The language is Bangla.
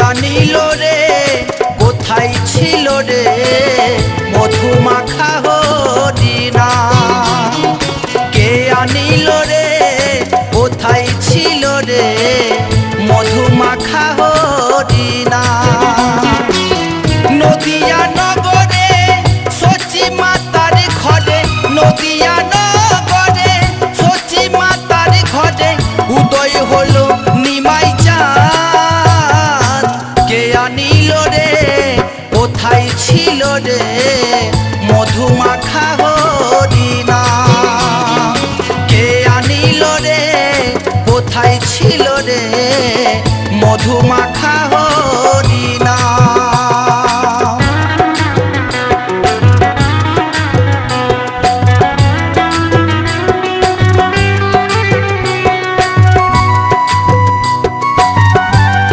আনিল রে কোথায় ছিল রে মধু মাখা হরিণা কে আনিল রে কোথায় ছিল রে মধু মাখা হরিণা নদিয়া নগরে সচি মাতার ঘরে নদিয়া নগরে সচি মাতার ঘরে উদয় হলো নিমাই চাঁদ কে আনিল রে কোথায় ছিল রে মধু মাখা হরিণা কে আনিল রে কোথায় ছিল রে মধু মাখা হরিণা।